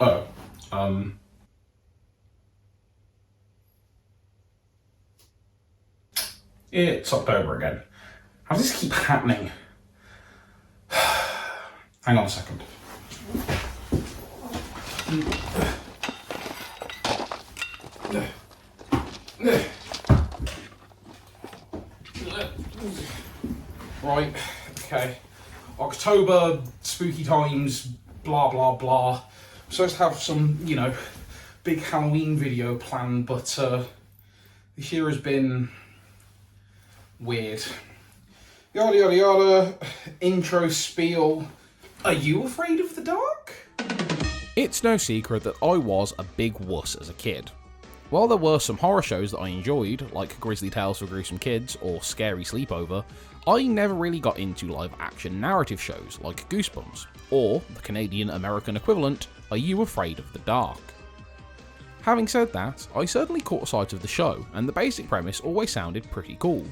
Oh, it's October again. How does this keep happening? Hang on a second. Right, okay. October, spooky times, blah blah blah. I'm supposed to have some, big Halloween video planned, but this year has been weird. Yada yada yada, intro spiel. Are you afraid of the dark? It's no secret that I was a big wuss as a kid. While there were some horror shows that I enjoyed, like Grizzly Tales for Gruesome Kids or Scary Sleepover, I never really got into live action narrative shows like Goosebumps, or the Canadian-American equivalent, Are You Afraid of the Dark? Having said that, I certainly caught sight of the show, and the basic premise always sounded pretty cool.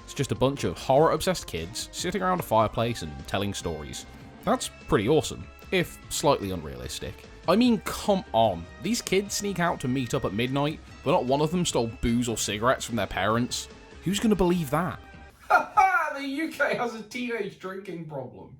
It's just a bunch of horror-obsessed kids sitting around a fireplace and telling stories. That's pretty awesome, if slightly unrealistic. I mean, come on, these kids sneak out to meet up at midnight, but not one of them stole booze or cigarettes from their parents. Who's gonna believe that? The UK has a teenage drinking problem.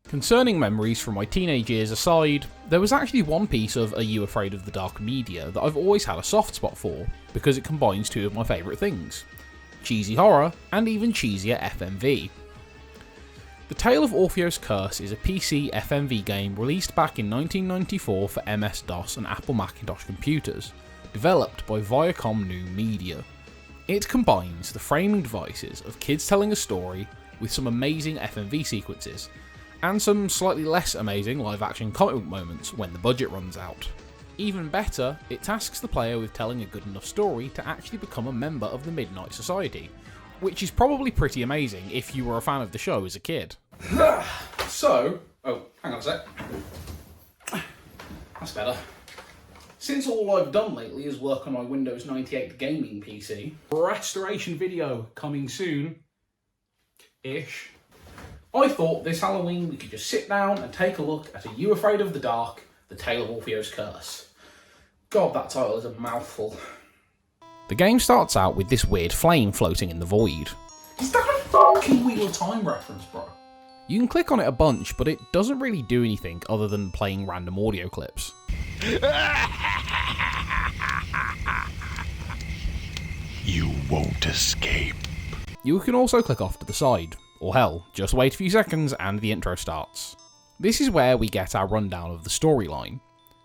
Concerning memories from my teenage years aside, there was actually one piece of Are You Afraid of the Dark media that I've always had a soft spot for, because it combines two of my favourite things: cheesy horror and even cheesier FMV. The Tale of Orpheo's Curse is a PC FMV game released back in 1994 for MS-DOS and Apple Macintosh computers, developed by Viacom New Media. It combines the framing devices of kids telling a story with some amazing FMV sequences, and some slightly less amazing live-action comic book moments when the budget runs out. Even better, it tasks the player with telling a good enough story to actually become a member of the Midnight Society, which is probably pretty amazing if you were a fan of the show as a kid. So, hang on a sec. That's better. Since all I've done lately is work on my Windows 98 gaming PC, restoration video coming soon-ish, I thought this Halloween we could just sit down and take a look at Are You Afraid of the Dark? The Tale of Orpheo's Curse. God, that title is a mouthful. The game starts out with this weird flame floating in the void. Is that a fucking Wheel of Time reference, bro? You can click on it a bunch, but it doesn't really do anything other than playing random audio clips. You won't escape. You can also click off to the side, or hell, just wait a few seconds and the intro starts. This is where we get our rundown of the storyline.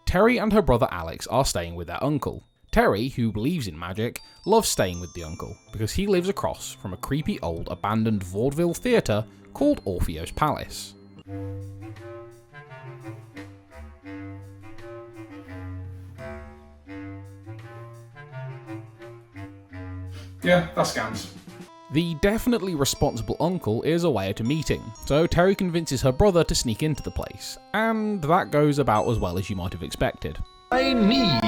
Terry and her brother Alex are staying with their uncle. Terry, who believes in magic, loves staying with the uncle because he lives across from a creepy old abandoned vaudeville theatre called Orpheo's Palace. Yeah, that scans. The definitely responsible uncle is away at a meeting, so Terry convinces her brother to sneak into the place, and that goes about as well as you might have expected. I need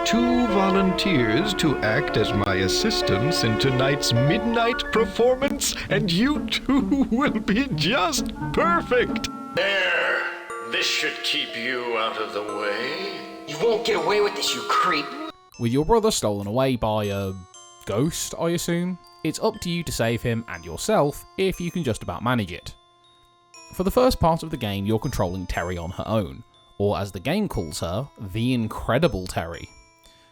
2 volunteers to act as my assistants in tonight's midnight performance, and you two will be just perfect. There! This should keep you out of the way. You won't get away with this, you creep. With your brother stolen away by a ghost, I assume, it's up to you to save him and yourself if you can just about manage it. For the first part of the game, you're controlling Terry on her own, or as the game calls her, the Incredible Terry.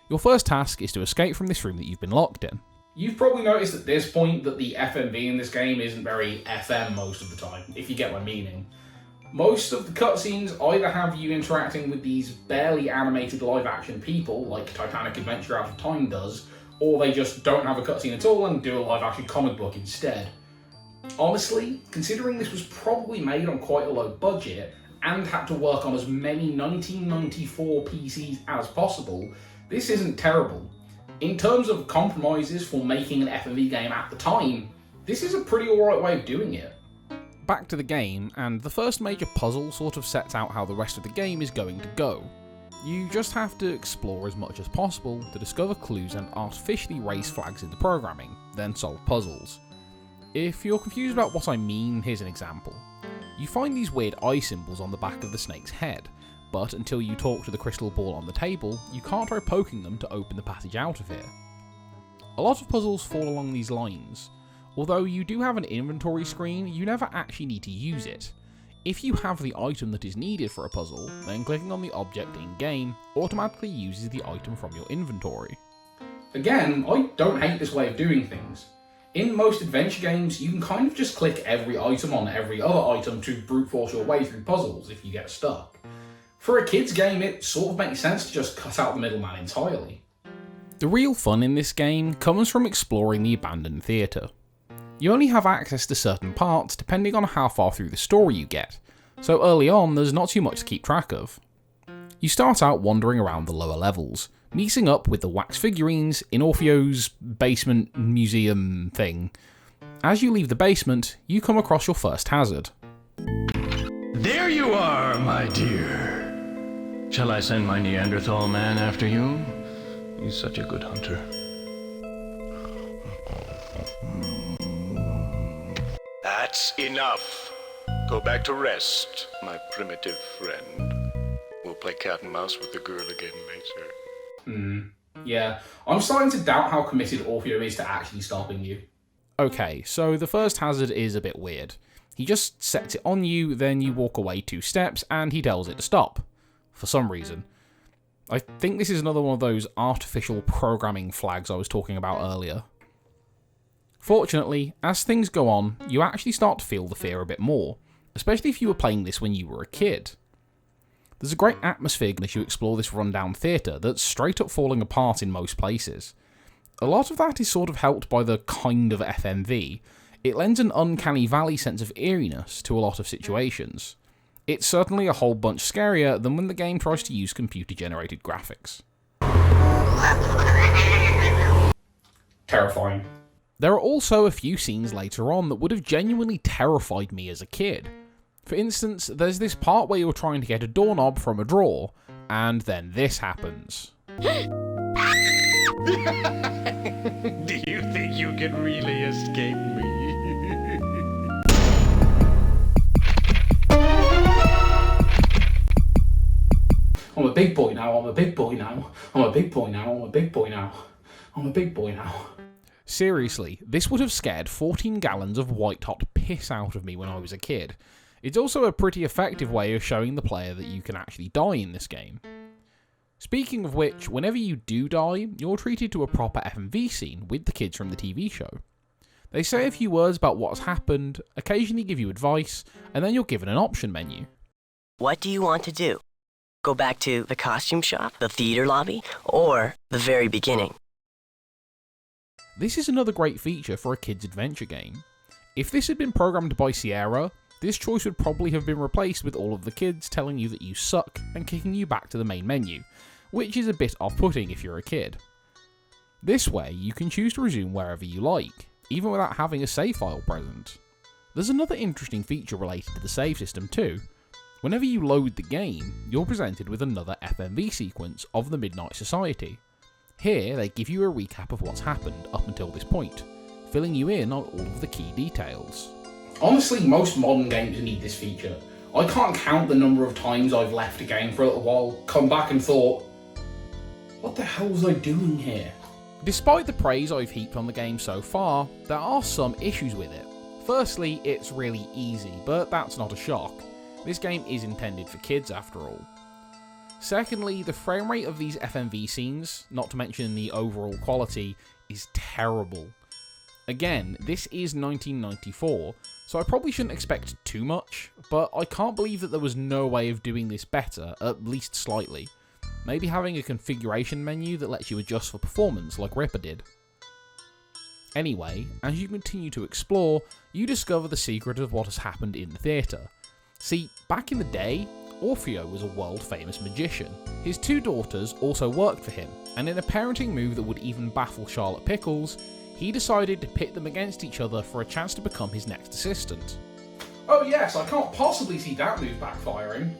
Your first task is to escape from this room that you've been locked in. You've probably noticed at this point that the FMV in this game isn't very FM most of the time, if you get my meaning. Most of the cutscenes either have you interacting with these barely animated live-action people, like Titanic Adventure Out of Time does, or they just don't have a cutscene at all and do a live-action comic book instead. Honestly, considering this was probably made on quite a low budget, and had to work on as many 1994 PCs as possible, this isn't terrible. In terms of compromises for making an FMV game at the time, this is a pretty alright way of doing it. Back to the game, and the first major puzzle sort of sets out how the rest of the game is going to go. You just have to explore as much as possible to discover clues and artificially raise flags in the programming, then solve puzzles. If you're confused about what I mean, here's an example. You find these weird eye symbols on the back of the snake's head, but until you talk to the crystal ball on the table, you can't try poking them to open the passage out of here. A lot of puzzles fall along these lines. Although you do have an inventory screen, you never actually need to use it. If you have the item that is needed for a puzzle, then clicking on the object in-game automatically uses the item from your inventory. Again, I don't hate this way of doing things. In most adventure games, you can kind of just click every item on every other item to brute force your way through puzzles if you get stuck. For a kid's game, it sort of makes sense to just cut out the middleman entirely. The real fun in this game comes from exploring the abandoned theatre. You only have access to certain parts depending on how far through the story you get, so early on there's not too much to keep track of. You start out wandering around the lower levels, meeting up with the wax figurines in Orpheo's basement museum thing. As you leave the basement, you come across your first hazard. There you are, my dear. Shall I send my Neanderthal man after you? He's such a good hunter. That's enough. Go back to rest, my primitive friend. We'll play cat and mouse with the girl again later. Yeah, I'm starting to doubt how committed Orpheo is to actually stopping you. Okay, so the first hazard is a bit weird. He just sets it on you, then you walk away 2 steps, and he tells it to stop. For some reason. I think this is another one of those artificial programming flags I was talking about earlier. Fortunately, as things go on, you actually start to feel the fear a bit more, especially if you were playing this when you were a kid. There's a great atmosphere as you explore this rundown theatre that's straight up falling apart in most places. A lot of that is sort of helped by the kind of FMV. It lends an uncanny valley sense of eeriness to a lot of situations. It's certainly a whole bunch scarier than when the game tries to use computer-generated graphics. Terrifying. There are also a few scenes later on that would have genuinely terrified me as a kid. For instance, there's this part where you're trying to get a doorknob from a drawer, and then this happens. Do you think you can really escape me? I'm a big boy now, I'm a big boy now, I'm a big boy now, I'm a big boy now, I'm a big boy now. Seriously, this would have scared 14 gallons of white-hot piss out of me when I was a kid. It's also a pretty effective way of showing the player that you can actually die in this game. Speaking of which, whenever you do die, you're treated to a proper FMV scene with the kids from the TV show. They say a few words about what's happened, occasionally give you advice, and then you're given an option menu. What do you want to do? Go back to the costume shop, the theater lobby, or the very beginning? This is another great feature for a kid's adventure game. If this had been programmed by Sierra, this choice would probably have been replaced with all of the kids telling you that you suck and kicking you back to the main menu, which is a bit off-putting if you're a kid. This way, you can choose to resume wherever you like, even without having a save file present. There's another interesting feature related to the save system too. Whenever you load the game, you're presented with another FMV sequence of the Midnight Society. Here, they give you a recap of what's happened up until this point, filling you in on all of the key details. Honestly, most modern games need this feature. I can't count the number of times I've left a game for a little while, come back and thought, what the hell was I doing here? Despite the praise I've heaped on the game so far, there are some issues with it. Firstly, it's really easy, but that's not a shock. This game is intended for kids after all. Secondly, the frame rate of these FMV scenes, not to mention the overall quality, is terrible. Again, this is 1994, so I probably shouldn't expect too much, but I can't believe that there was no way of doing this better, at least slightly. Maybe having a configuration menu that lets you adjust for performance like Ripper did. Anyway, as you continue to explore, you discover the secret of what has happened in the theatre. See, back in the day, Orpheo was a world-famous magician. His 2 daughters also worked for him, and in a parenting move that would even baffle Charlotte Pickles, he decided to pit them against each other for a chance to become his next assistant. Oh yes, I can't possibly see that move backfiring.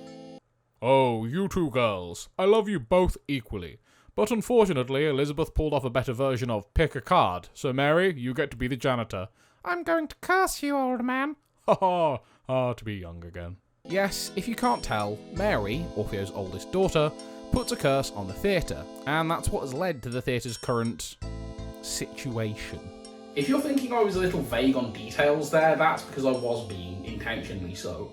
Oh, you 2 girls. I love you both equally. But unfortunately, Elizabeth pulled off a better version of pick a card, so Mary, you get to be the janitor. I'm going to curse you, old man. Ha ha, to be young again. Yes, if you can't tell, Mary, Orpheo's oldest daughter, puts a curse on the theatre, and that's what has led to the theatre's current situation. If you're thinking I was a little vague on details there, that's because I was being intentionally so.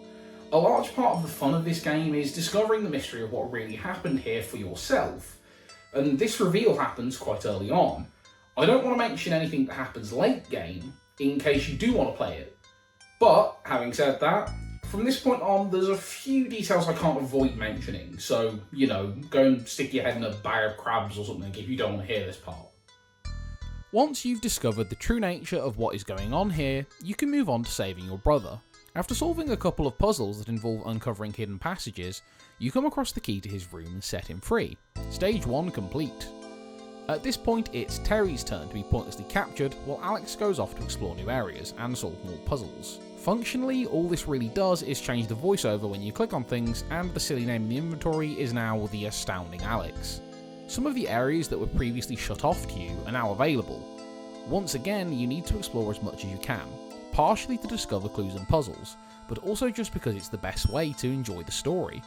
A large part of the fun of this game is discovering the mystery of what really happened here for yourself, and this reveal happens quite early on. I don't want to mention anything that happens late game, in case you do want to play it. But, having said that, from this point on, there's a few details I can't avoid mentioning, so, you know, go and stick your head in a bag of crabs or something if you don't want to hear this part. Once you've discovered the true nature of what is going on here, you can move on to saving your brother. After solving a couple of puzzles that involve uncovering hidden passages, you come across the key to his room and set him free. Stage 1 complete. At this point, it's Terry's turn to be pointlessly captured, while Alex goes off to explore new areas and solve more puzzles. Functionally, all this really does is change the voiceover when you click on things, and the silly name in the inventory is now the Astounding Alex. Some of the areas that were previously shut off to you are now available. Once again, you need to explore as much as you can, partially to discover clues and puzzles, but also just because it's the best way to enjoy the story.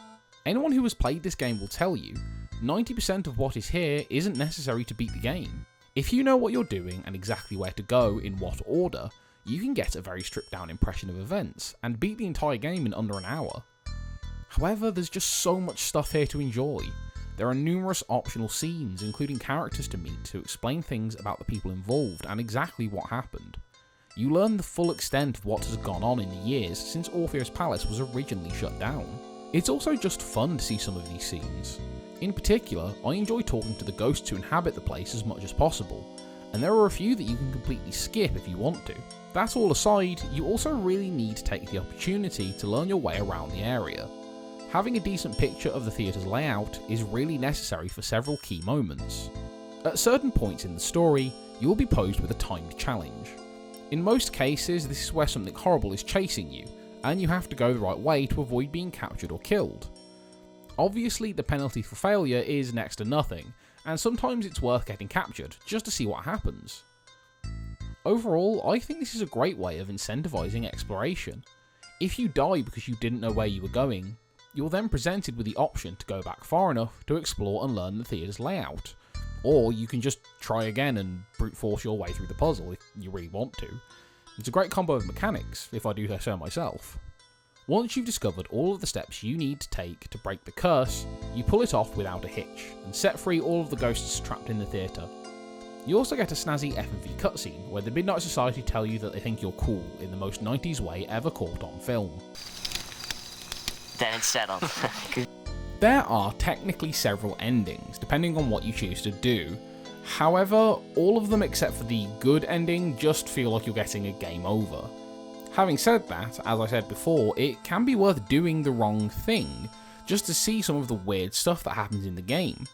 Anyone who has played this game will tell you, 90% of what is here isn't necessary to beat the game. If you know what you're doing and exactly where to go in what order, you can get a very stripped down impression of events, and beat the entire game in under an hour. However, there's just so much stuff here to enjoy. There are numerous optional scenes, including characters to meet to explain things about the people involved and exactly what happened. You learn the full extent of what has gone on in the years since Orpheo's palace was originally shut down. It's also just fun to see some of these scenes. In particular, I enjoy talking to the ghosts who inhabit the place as much as possible, and there are a few that you can completely skip if you want to. That all aside, you also really need to take the opportunity to learn your way around the area. Having a decent picture of the theatre's layout is really necessary for several key moments. At certain points in the story, you will be posed with a timed challenge. In most cases, this is where something horrible is chasing you, and you have to go the right way to avoid being captured or killed. Obviously, the penalty for failure is next to nothing, and sometimes it's worth getting captured just to see what happens. Overall, I think this is a great way of incentivizing exploration. If you die because you didn't know where you were going, you're then presented with the option to go back far enough to explore and learn the theatre's layout. Or you can just try again and brute force your way through the puzzle if you really want to. It's a great combo of mechanics, if I do say so myself. Once you've discovered all of the steps you need to take to break the curse, you pull it off without a hitch, and set free all of the ghosts trapped in the theatre. You also get a snazzy FMV cutscene, where the Midnight Society tell you that they think you're cool in the most 90s way ever caught on film. Then it's settled. There are technically several endings, depending on what you choose to do. However, all of them except for the good ending just feel like you're getting a game over. Having said that, as I said before, it can be worth doing the wrong thing, just to see some of the weird stuff that happens in the game.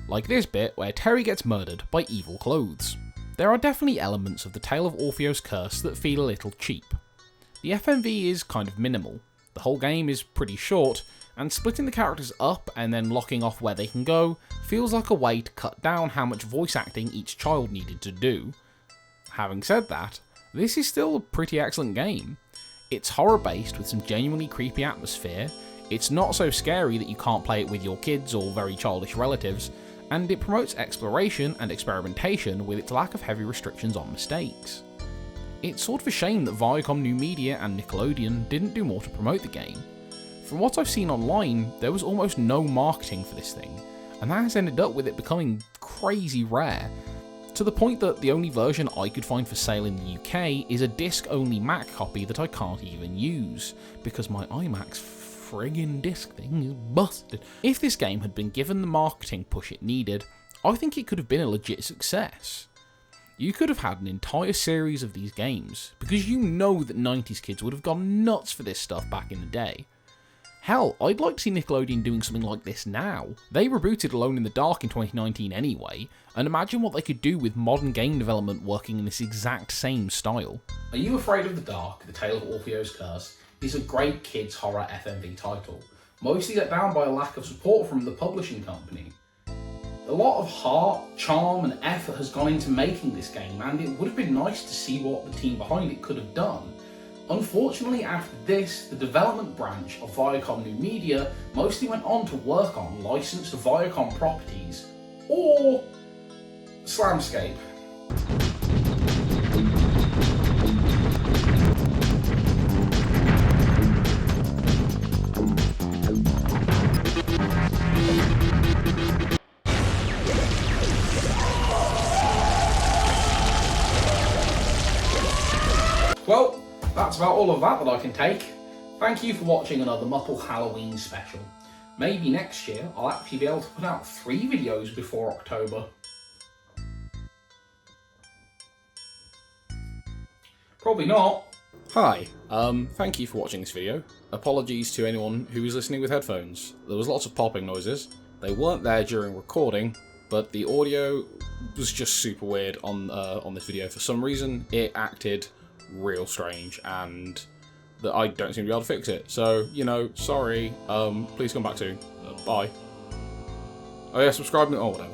Like this bit where Terry gets murdered by evil clothes. There are definitely elements of the Tale of Orpheo's curse that feel a little cheap. The FMV is kind of minimal. The whole game is pretty short, and splitting the characters up and then locking off where they can go feels like a way to cut down how much voice acting each child needed to do. Having said that, this is still a pretty excellent game. It's horror based with some genuinely creepy atmosphere, it's not so scary that you can't play it with your kids or very childish relatives, and it promotes exploration and experimentation with its lack of heavy restrictions on mistakes. It's sort of a shame that Viacom New Media and Nickelodeon didn't do more to promote the game. From what I've seen online, there was almost no marketing for this thing, and that has ended up with it becoming crazy rare, to the point that the only version I could find for sale in the UK is a disc-only Mac copy that I can't even use, because my iMac's friggin' disc thing is busted. If this game had been given the marketing push it needed, I think it could have been a legit success. You could have had an entire series of these games, because you know that 90s kids would have gone nuts for this stuff back in the day. Hell, I'd like to see Nickelodeon doing something like this now. They rebooted Alone in the Dark in 2019 anyway, and imagine what they could do with modern game development working in this exact same style. Are You Afraid of the Dark? The Tale of Orpheo's Curse is a great kids horror FMV title, mostly let down by a lack of support from the publishing company. A lot of heart, charm and effort has gone into making this game, and it would have been nice to see what the team behind it could have done. Unfortunately, after this, the development branch of Viacom New Media mostly went on to work on licensed Viacom properties, or Slamscape. Well, that's about all of that I can take. Thank you for watching another Mupple Halloween special. Maybe next year I'll actually be able to put out 3 videos before October. Probably not. Hi, thank you for watching this video. Apologies to anyone who was listening with headphones. There was lots of popping noises. They weren't there during recording, but the audio was just super weird on this video. For some reason, it acted real strange, and that I don't seem to be able to fix it. So, you know, sorry. Please come back soon. Bye. Oh yeah, subscribe. Oh, whatever.